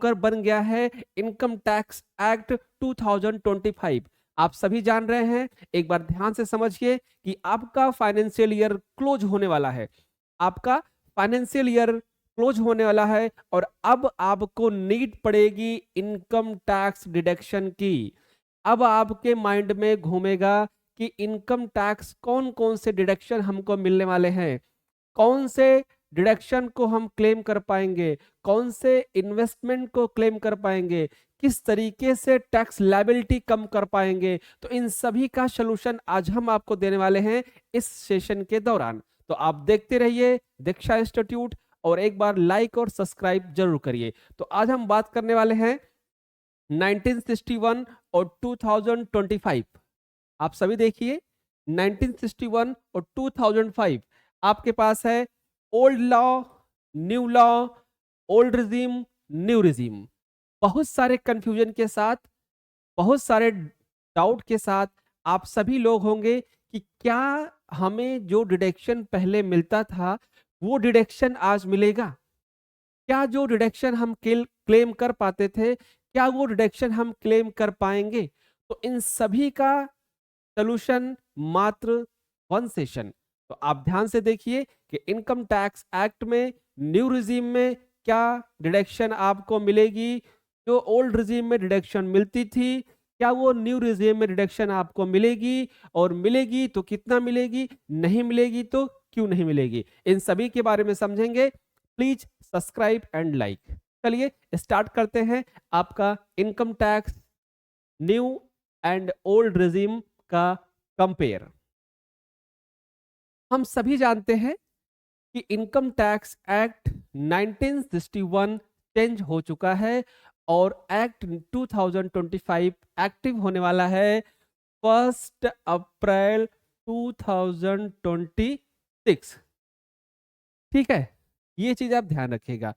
होकर बन गया है इनकम टैक्स एक्ट 2025। आप सभी जान रहे हैं, एक बार ध्यान से समझिए कि आपका फाइनेंशियल ईयर क्लोज होने वाला है। आपका फाइनेंशियल ईयर क्लोज होने वाला है और अब आपको नीड पड़ेगी इनकम टैक्स डिडक्शन की। अब आपके माइंड में घूमेगा कि इनकम टैक्स कौन कौन से डिडक्शन हमको मिलने वाले हैं, कौन से डिडक्शन को हम क्लेम कर पाएंगे, कौन से इन्वेस्टमेंट को क्लेम कर पाएंगे, किस तरीके से टैक्स लायबिलिटी कम कर पाएंगे। तो इन सभी का सलूशन आज हम आपको देने वाले हैं इस सेशन के दौरान। तो आप देखते रहिए दीक्षा इंस्टीट्यूट और एक बार लाइक और सब्सक्राइब जरूर करिए। तो आज हम बात करने वाले हैं 1961 और 2025। आप सभी देखिए 1961 और 2005 आपके पास है old law, new law, old regime, new regime. बहुत सारे कंफ्यूजन के साथ, बहुत सारे डाउट के साथ आप सभी लोग होंगे कि क्या हमें जो डिडक्शन पहले मिलता था वो डिडक्शन आज मिलेगा, क्या जो डिडक्शन हम क्लेम कर पाते थे क्या वो डिडक्शन हम क्लेम कर पाएंगे। तो इन सभी का सॉल्यूशन मात्र वन सेशन। तो आप ध्यान से देखिए कि इनकम टैक्स एक्ट में न्यू रिजीम में क्या डिडक्शन आपको मिलेगी, जो ओल्ड रिजीम में डिडक्शन मिलती थी क्या वो न्यू रिजीम में डिडक्शन आपको मिलेगी, और मिलेगी तो कितना मिलेगी, नहीं मिलेगी तो क्यों नहीं मिलेगी। इन सभी के बारे में समझेंगे। Please subscribe and like. चलिए स्टार्ट करते हैं आपका income tax new and old regime का कंपेयर। हम सभी जानते हैं कि इनकम टैक्स एक्ट 1961 चेंज हो चुका है और एक्ट 2025 एक्टिव होने वाला है 1 अप्रैल 2026। ठीक है, ये चीज आप ध्यान रखिएगा।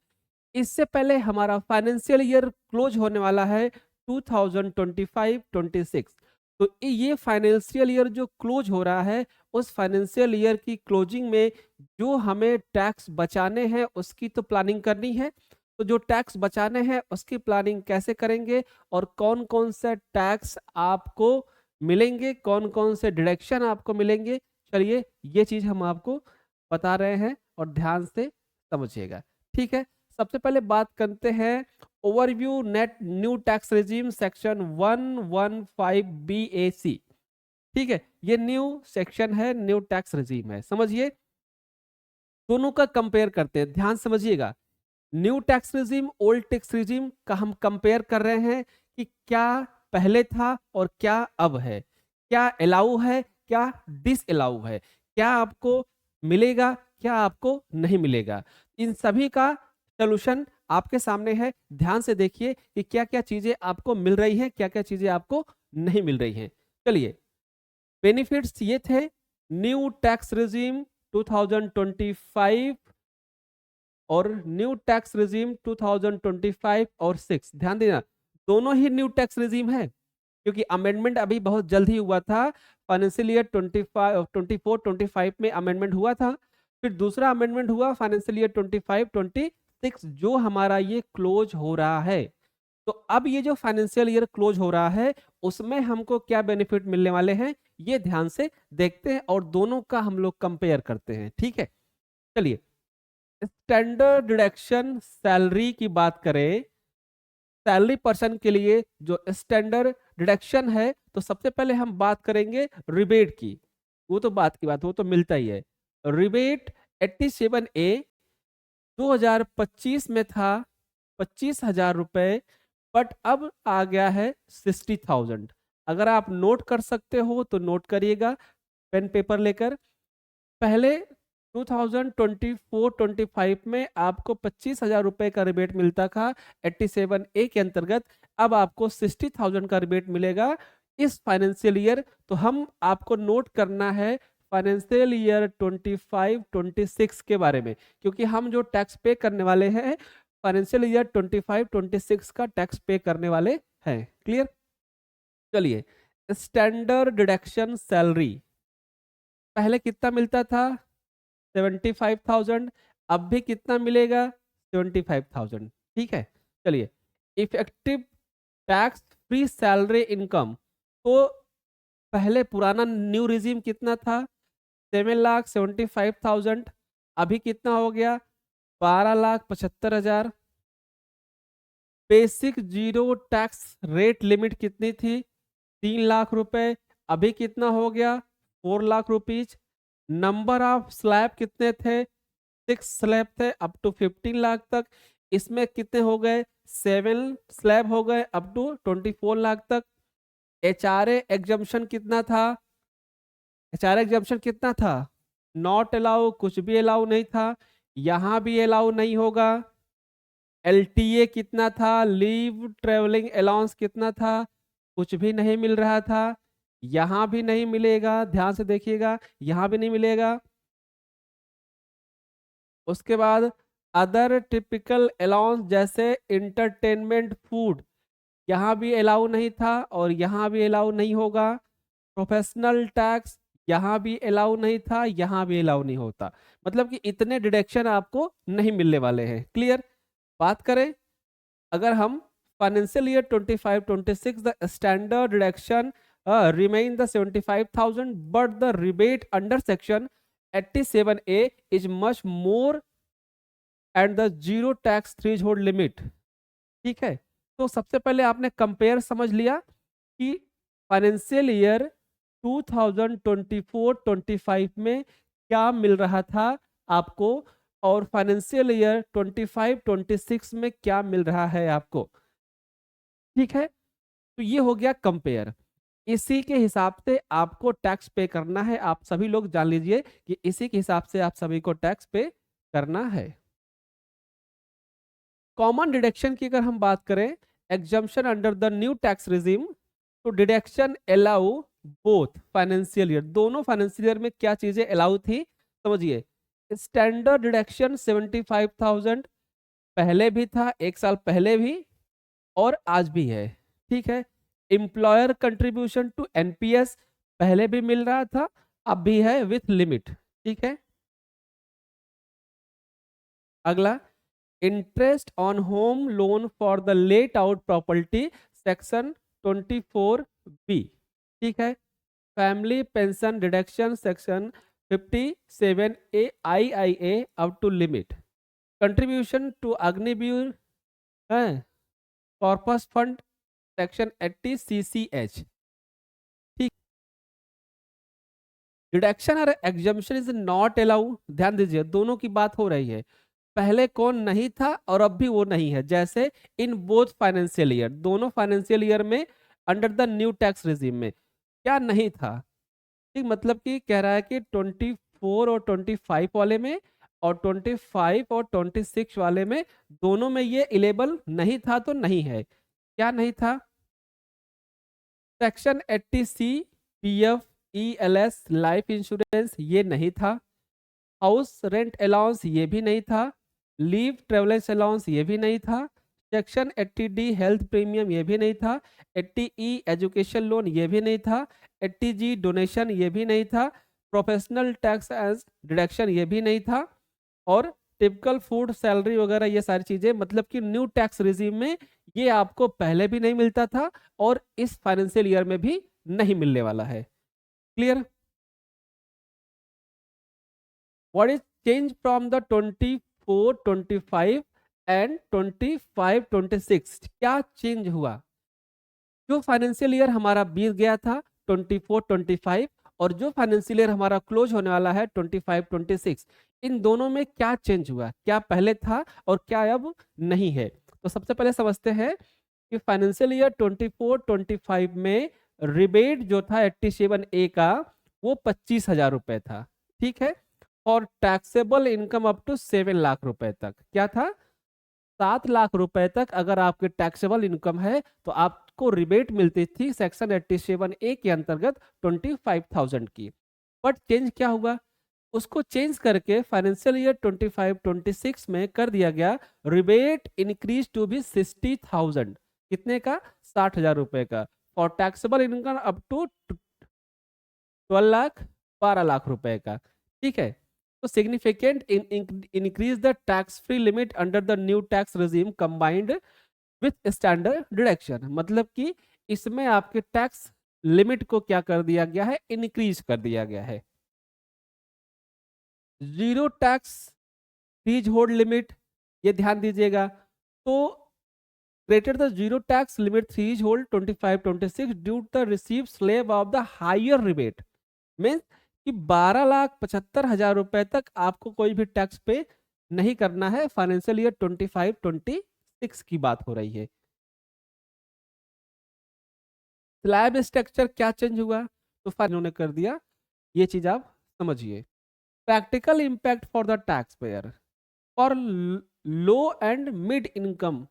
इससे पहले हमारा फाइनेंशियल ईयर क्लोज होने वाला है 2025-26। तो ये फाइनेंशियल ईयर जो क्लोज हो रहा है उस फाइनेंशियल ईयर की क्लोजिंग में जो हमें टैक्स बचाने हैं उसकी तो प्लानिंग करनी है। तो जो टैक्स बचाने हैं उसकी प्लानिंग कैसे करेंगे और कौन कौन से टैक्स आपको मिलेंगे, कौन कौन से डिडक्शन आपको मिलेंगे, चलिए ये चीज हम आपको बता रहे हैं और ध्यान से समझिएगा। ठीक है, सबसे पहले बात करते हैं overview net new tax regime section 115 BAC। ठीक है, ये न्यू सेक्शन है, न्यू टैक्स रेजिम है। समझिए दोनों का कंपेयर करते हैं, ध्यान समझिएगा। New tax regime old tax regime का हम कंपेयर कर रहे हैं कि क्या पहले था और क्या अब है, क्या अलाउ है क्या डिस अलाउ है, क्या आपको मिलेगा क्या आपको नहीं मिलेगा। इन सभी का सोल्यूशन आपके सामने है। ध्यान से देखिए कि क्या क्या चीजें आपको मिल रही हैं, क्या क्या चीजें आपको नहीं मिल रही हैं। चलिए बेनिफिट्स ये थे न्यू टैक्स रेजिम 2025 और न्यू टैक्स रेजिम 2025 और 6। ध्यान देना दोनों ही न्यू टैक्स रेजिम है क्योंकि अमेंडमेंट अभी बहुत जल्द ही हुआ था। फाइनेंशियल ईयर 24-25 में अमेंडमेंट हुआ था, फिर दूसरा अमेंडमेंट हुआ फाइनेंशियल ईयर 25-26 जो हमारा ये क्लोज हो रहा है। तो अब ये जो फाइनेंशियल ईयर क्लोज हो रहा है उसमें हमको क्या बेनिफिट मिलने वाले हैं ये ध्यान से देखते हैं और दोनों का हम लोग कंपेयर करते हैं। ठीक है, चलिए स्टैंडर्ड डिडक्शन सैलरी की बात करें, सैलरी पर्सन के लिए जो स्टैंडर्ड डिडक्शन है तो सबसे पहले हम बात करेंगे रिबेट की। वो तो बात की बात, वो तो मिलता ही है। रिबेट 87A 2025 में था 25,000 रुपए, बट अब आ गया है 60,000। अगर आप नोट कर सकते हो तो नोट करिएगा पेन पेपर लेकर। पहले 2024-25 में आपको 25,000 रुपए का रिबेट मिलता था 87A के अंतर्गत, अब आपको 60,000 का रिबेट मिलेगा इस फाइनेंशियल ईयर। तो हम आपको नोट करना है फाइनेंशियल ईयर 25-26 के बारे में, क्योंकि हम जो टैक्स पे करने वाले हैं फाइनेंशियल ईयर 25-26 का टैक्स पे करने वाले हैं। क्लियर, चलिए स्टैंडर्ड डिडक्शन सैलरी पहले कितना मिलता था 75,000, अब भी कितना मिलेगा 75,000। ठीक है, चलिए effective tax free salary income, तो पहले पुराना न्यू रिजीम कितना था? 7,75,000। अभी कितना हो गया? 12,75,000। Basic zero tax rate limit कितनी थी? 3 लाख रुपए। अभी कितना हो गया? 4 lakh rupees. Number of slab कितने थे? 6 स्लैब थे अप टू 15 लाख तक। इसमें कितने हो गए? 7 स्लैब हो गए अप टू 24 लाख तक। एचआरए एग्जम्पशन कितना था? एचआरए एग्जम्पशन कितना था? नॉट अलाउ, कुछ भी अलाउ नहीं था। यहां भी अलाउ नहीं होगा। एलटीए कितना था? लीव ट्रेवलिंग अलाउंस कितना था? कुछ भी नहीं मिल रहा था। यहां भी नहीं मिलेगा, ध्यान से देखिएगा, यहां भी नहीं मिलेगा। उसके बाद अदर टिपिकल अलाउंस जैसे इंटरटेनमेंट फूड, यहां भी अलाउ नहीं था और यहां भी अलाउ नहीं होगा। प्रोफेशनल टैक्स, यहां भी अलाउ नहीं था, यहां भी अलाउ नहीं होता। मतलब कि इतने डिडक्शन आपको नहीं मिलने वाले हैं। क्लियर? बात करें अगर हम financial year 25-26, the standard deduction remain the 75,000, but the rebate under section 87A is much more and the zero tax threshold limit। ठीक है, तो सबसे पहले आपने कंपेयर समझ लिया कि फाइनेंशियल ईयर 2024-25 में क्या मिल रहा था आपको और फाइनेंशियल ईयर 25-26 में क्या मिल रहा है आपको। ठीक है, तो ये हो गया कंपेयर। इसी के हिसाब से आपको टैक्स पे करना है। आप सभी लोग जान लीजिए कि इसी के हिसाब से आप सभी को टैक्स पे करना है। कॉमन डिडक्शन की अगर हम बात करें, exemption under the new tax regime, तो deduction allow both financial year, दोनों फाइनेंशियल ईयर में क्या चीजें अलाउ थी समझिए। स्टैंडर्ड डिडक्शन 75,000 पहले भी था, एक साल पहले भी और आज भी है। ठीक है, एम्प्लॉयर कंट्रीब्यूशन टू एनपीएस पहले भी मिल रहा था, अब भी है विथ लिमिट। ठीक है, अगला interest on home loan for the let out property section 24B। ठीक है, family pension deduction section 57A IIA up to limit. Contribution to Agniveer corpus fund section 80 CCH। ठीक, डिडक्शन और एग्जम्पशन इज नॉट अलाउ। ध्यान दीजिए, दोनों की बात हो रही है। पहले कौन नहीं था और अब भी वो नहीं है। जैसे इन बोथ फाइनेंशियल ईयर, दोनों फाइनेंशियल ईयर में under the new tax regime में क्या नहीं था। ठीक, मतलब कि कह रहा है कि 24 और 25 वाले में और 25 और 26 वाले में दोनों में ये इलेबल नहीं था, तो नहीं है। क्या नहीं था? Section 80C PF ELS life insurance ये नहीं था। हाउस रेंट अलाउंस ये भी नहीं था। लीव ट्रेवलेंस अलाउंस ये भी नहीं था। सेक्शन 80D हेल्थ प्रीमियम ये भी नहीं था। 80E एजुकेशन लोन ये भी नहीं था। 80G डोनेशन ये भी नहीं था। प्रोफेशनल टैक्स एज डिडक्शन ये भी नहीं था। और टिपिकल फूड सैलरी वगैरह ये सारी चीजें, मतलब कि न्यू टैक्स रिजीम में ये आपको पहले भी नहीं मिलता था और इस फाइनेंशियल ईयर में भी नहीं मिलने वाला है। Clear? What is change from the 24-25 and 25-26? क्या चेंज हुआ? जो फाइनेंशियल ईयर हमारा बीत गया था 24-25 और जो फाइनेंशियल ईयर हमारा क्लोज होने वाला है 25-26, इन दोनों में क्या चेंज हुआ? क्या पहले था और क्या अब नहीं है? तो सबसे पहले समझते हैं कि फाइनेंशियल ईयर 24-25 में रिबेट जो था 87A का वो 25,000 रुपए था। ठीक है, और taxable income up to 7 lakh रुपए तक क्या था? 7 लाख रुपए तक अगर आपके टैक्सेबल इनकम है तो आपको रिबेट मिलती थी सेक्शन 87A के अंतर्गत 25,000 की। बट चेंज क्या हुआ? उसको चेंज करके फाइनेंशियल ईयर 25-26 में कर दिया गया रिबेट इंक्रीज टू बी 60,000। कितने का? 60,000 रुपए का। और taxable income up to 12 lakh, 12 lakh रुपए का। ठीक है, तो significant increase the tax free limit under the new tax regime combined with standard deduction, मतलब कि इसमें आपके टैक्स लिमिट को क्या कर दिया गया है, इंक्रीज कर दिया गया है। Zero tax threshold limit, ये ध्यान दीजिएगा। तो greater the zero tax limit threshold 25-26 due to the received slab of the higher rebate, means कि 12,75,000 रुपए तक आपको कोई भी टैक्स पे नहीं करना है। फाइनेंशियल ईयर 25-26 की बात हो रही है। स्लैब स्ट्रक्चर क्या चेंज हुआ, तो इन्होंने कर दिया, ये चीज आप समझिए। Practical impact for the tax payer for low and mid income,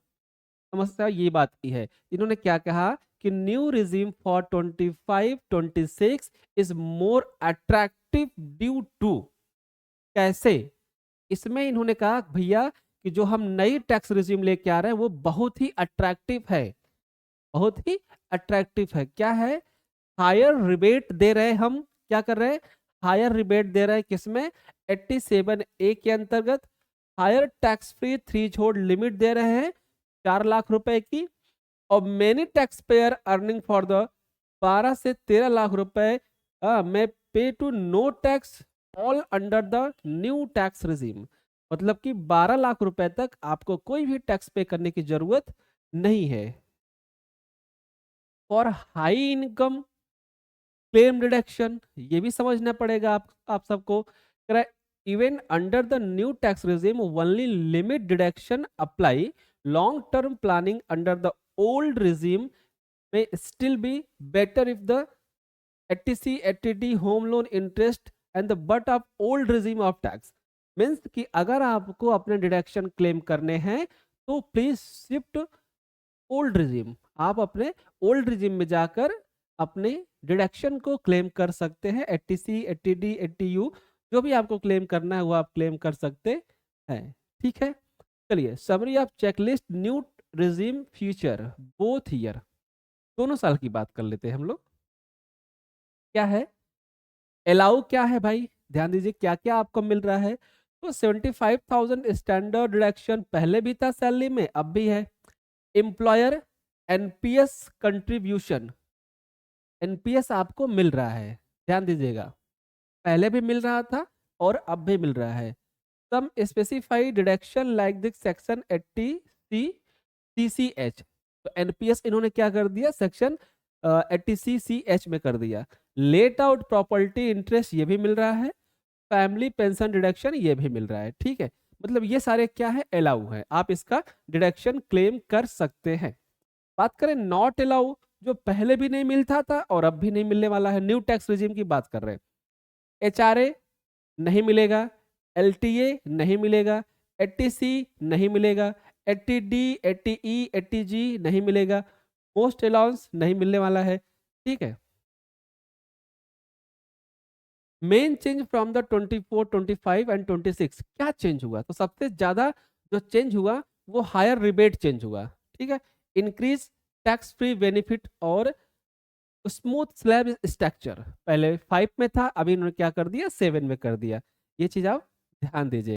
समस्या ये बात की है। इन्होंने क्या कहा कि new regime for 25-26 is more attractive due to, कैसे, इसमें इन्होंने कहा भैया कि जो हम नई टैक्स रिजीम लेके आ रहे हैं वो बहुत ही अट्रैक्टिव है, बहुत ही अट्रैक्टिव है। क्या है, हायर रिबेट दे रहे हैं हम, क्या कर रहे हैं, हायर रिबेट दे रहे हैं किसमें, 87A के अंतर्गत। Higher tax free threshold limit दे रहे हैं 4 लाख रुपए की। और many tax payer earning for the 12 से 13 लाख रुपए में pay to no tax all under the new tax regime, मतलब कि 12 लाख रुपए तक आपको कोई भी टैक्स पे करने की जरूरत नहीं है। For high income claim deduction, ये भी समझना पड़ेगा आप सबको। Even under the new tax regime only limit deduction apply, long term planning under the old regime में still be better if the 80C 80D home loan interest and the but of old regime of tax, means कि अगर आपको अपने deduction claim करने हैं तो please shift old regime, आप अपने ओल्ड रिजीम में जाकर अपने डिडक्शन को क्लेम कर सकते हैं। 80C 80D 80U जो भी आपको क्लेम करना है वो आप क्लेम कर सकते हैं। ठीक है, चलिए summary of checklist new regime future both year, दोनों साल की बात कर लेते हैं हम लोग। क्या है अलाउ, क्या है भाई, ध्यान दीजिए क्या क्या आपको मिल रहा है। तो 75,000 स्टैंडर्ड डिडक्शन पहले भी था सैलरी में, अब भी है। एम्प्लॉयर एनपीएस कंट्रीब्यूशन, एनपीएस आपको मिल रहा है, ध्यान दीजिएगा, पहले भी मिल रहा था और अब भी मिल रहा है। Some specified deduction like this section 80C CCH, तो एनपीएस इन्होंने क्या कर दिया, सेक्शन 80C CH में कर दिया। लेट आउट प्रॉपर्टी इंटरेस्ट ये भी मिल रहा है, फैमिली पेंशन डिडक्शन ये भी मिल रहा है। ठीक है, मतलब ये सारे क्या है, अलाउ है, आप इसका डिडक्शन क्लेम कर सकते हैं। बात करें नॉट अलाउ, जो पहले भी नहीं मिलता था और अब भी नहीं मिलने वाला है, न्यू टैक्स रिजीम की बात कर रहे हैं। एचआरए नहीं मिलेगा, एलटीए नहीं मिलेगा, 80C नहीं मिलेगा, 80D 80E 80G नहीं मिलेगा, पोस्ट अलाउंस नहीं मिलने वाला है। ठीक है, main change from the 24 25 and 26 क्या चेंज हुआ, तो सबसे ज्यादा जो चेंज हुआ वो हायर रिबेट चेंज हुआ। ठीक है, इंक्रीज टैक्स फ्री बेनिफिट और स्मूथ स्लैब स्ट्रक्चर, पहले 5 में था, अभी इन्होंने क्या कर दिया, 7 में कर दिया। ये चीज आप ध्यान दीजिए।